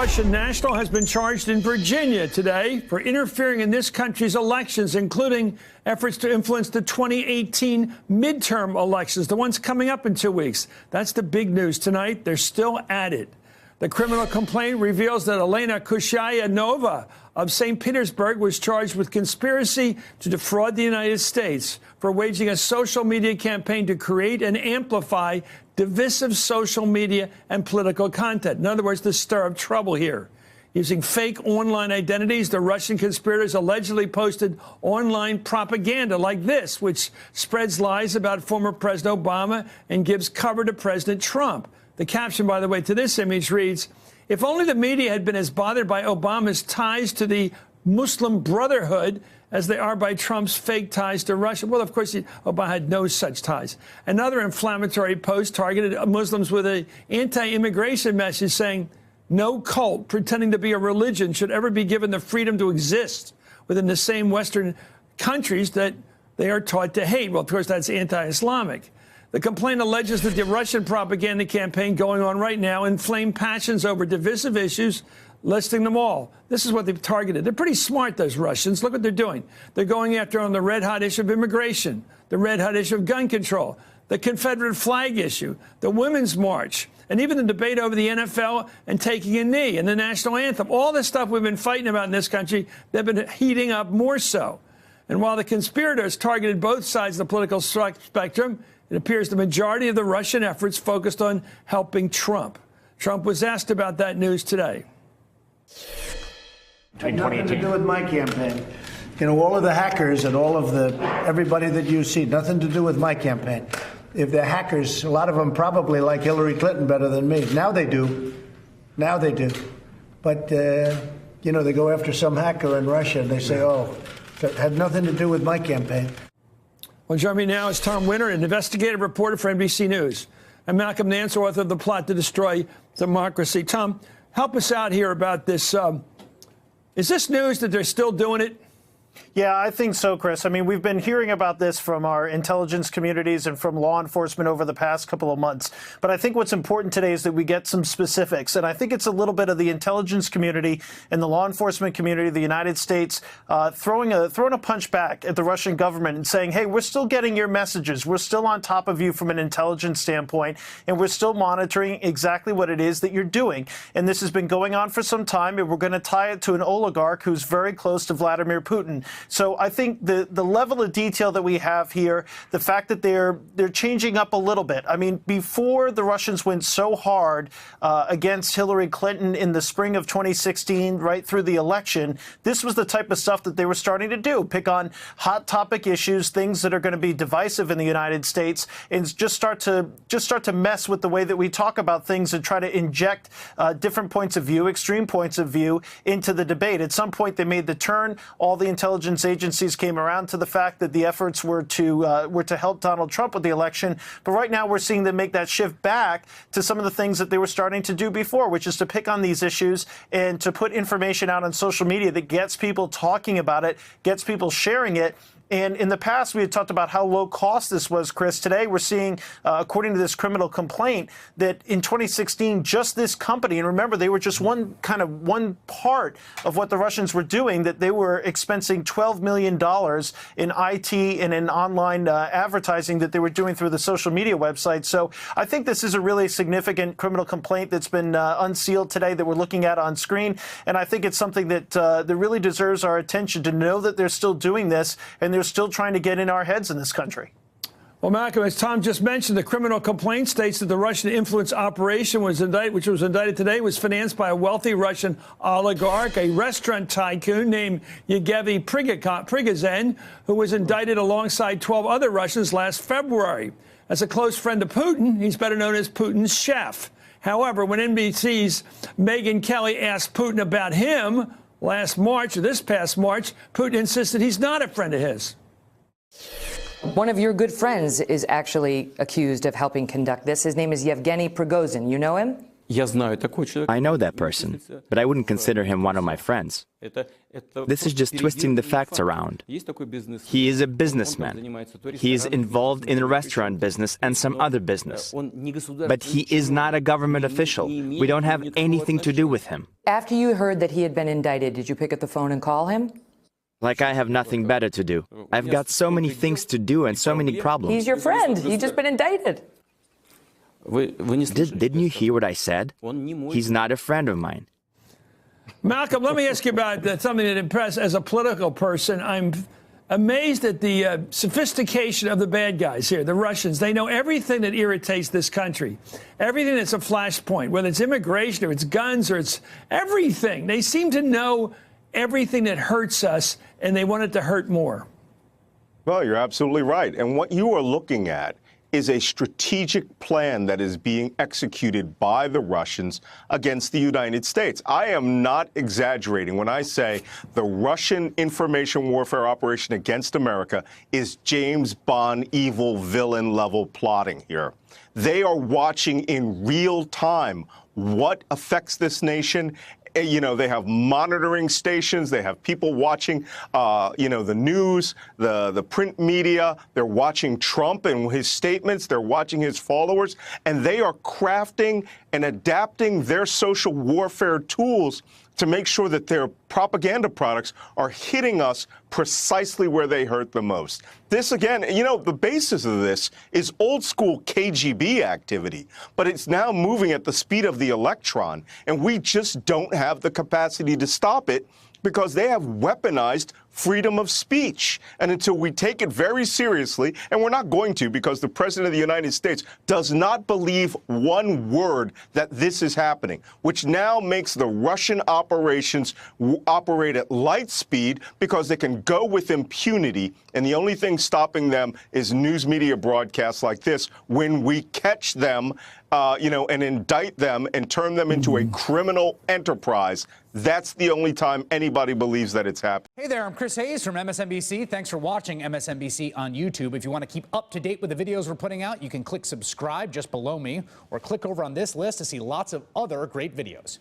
Russian national has been charged in Virginia today for interfering in this country's elections, including efforts to influence the 2018 midterm elections, the ones coming up in 2 weeks. That's the big news tonight. They're still at it. The criminal complaint reveals that Elena Kushayanova of St. Petersburg was charged with conspiracy to defraud the United States for waging a social media campaign to create and amplify divisive social media and political content. In other words, to stir up trouble here. Using fake online identities, the Russian conspirators allegedly posted online propaganda like this, which spreads lies about former President Obama and gives cover to President Trump. The caption, by the way, to this image reads, "If only the media had been as bothered by Obama's ties to the Muslim Brotherhood as they are by Trump's fake ties to Russia." Well, of course, Obama had no such ties. Another inflammatory post targeted Muslims with an anti-immigration message saying, "No cult pretending to be a religion should ever be given the freedom to exist within the same Western countries that they are taught to hate." Well, of course, that's anti-Islamic. The complaint alleges that the Russian propaganda campaign going on right now inflamed passions over divisive issues, listing them all. This is what they've targeted. They're pretty smart, those Russians. Look what they're doing. They're going after on the red-hot issue of immigration, the red-hot issue of gun control, the Confederate flag issue, the Women's March, and even the debate over the NFL and taking a knee and the national anthem. All the stuff we've been fighting about in this country, they've been heating up more so. And while the conspirators targeted both sides of the political spectrum, it appears the majority of the Russian efforts focused on helping Trump. Trump was asked about that news today. Nothing to do with my campaign. You know, all of the hackers and all of everybody that you see, nothing to do with my campaign. If they're hackers, a lot of them probably like Hillary Clinton better than me. Now they do. Now they do. But, you know, they go after some hacker in Russia and they say, oh, that had nothing to do with my campaign. Well, joining me now is Tom Winter, an investigative reporter for NBC News, and Malcolm Nance, author of The Plot to Destroy Democracy. Tom, help us out here about this. Is this news that they're still doing it? Yeah, I think so, Chris. I mean, we've been hearing about this from our intelligence communities and from law enforcement over the past couple of months. But I think what's important today is that we get some specifics. And I think it's a little bit of the intelligence community and the law enforcement community of the United States throwing a punch back at the Russian government and saying, hey, we're still getting your messages. We're still on top of you from an intelligence standpoint, and we're still monitoring exactly what it is that you're doing. And this has been going on for some time, and we're going to tie it to an oligarch who's very close to Vladimir Putin. So I think the level of detail that we have here, the fact that they're changing up a little bit. I mean, before the Russians went so hard against Hillary Clinton in the spring of 2016, right through the election, this was the type of stuff that they were starting to do, pick on hot topic issues, things that are going to be divisive in the United States, and just start to mess with the way that we talk about things and try to inject different points of view, extreme points of view into the debate. At some point, they made the turn. All the intelligence agencies came around to the fact that the efforts were to help Donald Trump with the election. But right now we're seeing them make that shift back to some of the things that they were starting to do before, which is to pick on these issues and to put information out on social media that gets people talking about it, gets people sharing it. And in the past, we had talked about how low cost this was, Chris. Today, we're seeing, according to this criminal complaint, that in 2016, just this company, and remember, they were just one part of what the Russians were doing, that they were expensing $12 million in IT and in online advertising that they were doing through the social media website. So I think this is a really significant criminal complaint that's been unsealed today that we're looking at on screen. And I think it's something that really deserves our attention, to know that they're still doing this and they're still trying to get in our heads in this country. Well, Malcolm, as Tom just mentioned, the criminal complaint states that the Russian influence operation which was indicted today, was financed by a wealthy Russian oligarch, a restaurant tycoon named Yevgeny Prigozhin, who was indicted alongside 12 other Russians last February. As a close friend of Putin, he's better known as Putin's chef. However, when NBC's Megyn Kelly asked Putin about him this past March, Putin insisted he's not a friend of his. One of your good friends is actually accused of helping conduct this. His name is Yevgeny Prigozhin. You know him? I know that person, but I wouldn't consider him one of my friends. This is just twisting the facts around. He is a businessman. He is involved in the restaurant business and some other business. But he is not a government official. We don't have anything to do with him. After you heard that he had been indicted, did you pick up the phone and call him? Like I have nothing better to do. I've got so many things to do and so many problems. He's your friend. He's just been indicted. Didn't you hear what I said? He's not a friend of mine. Malcolm, let me ask you about something that impressed as a political person. I'm amazed at the sophistication of the bad guys here, the Russians. They know everything that irritates this country, everything that's a flashpoint, whether it's immigration or it's guns or it's everything. They seem to know everything that hurts us, and they want it to hurt more. Well, you're absolutely right. And what you are looking at is a strategic plan that is being executed by the Russians against the United States. I am not exaggerating when I say the Russian information warfare operation against America is James Bond evil villain level plotting here. They are watching in real time what affects this nation. You know, they have monitoring stations. They have people watching, the news, the print media. They're watching Trump and his statements. They're watching his followers. And they are crafting and adapting their social warfare tools to make sure that their propaganda products are hitting us precisely where they hurt the most. This, again, the basis of this is old school KGB activity, but it's now moving at the speed of the electron, and we just don't have the capacity to stop it because they have weaponized freedom of speech. And until we take it very seriously, and we're not going to because the President of the United States does not believe one word that this is happening, which now makes the Russian operations operate at light speed because they can go with impunity. And the only thing stopping them is news media broadcasts like this. When we catch them, and indict them and turn them into a criminal enterprise, that's the only time anybody believes that it's happening. Hey there, I'm Chris Hayes from MSNBC. Thanks for watching MSNBC on YouTube. If you want to keep up to date with the videos we're putting out, you can click subscribe just below me or click over on this list to see lots of other great videos.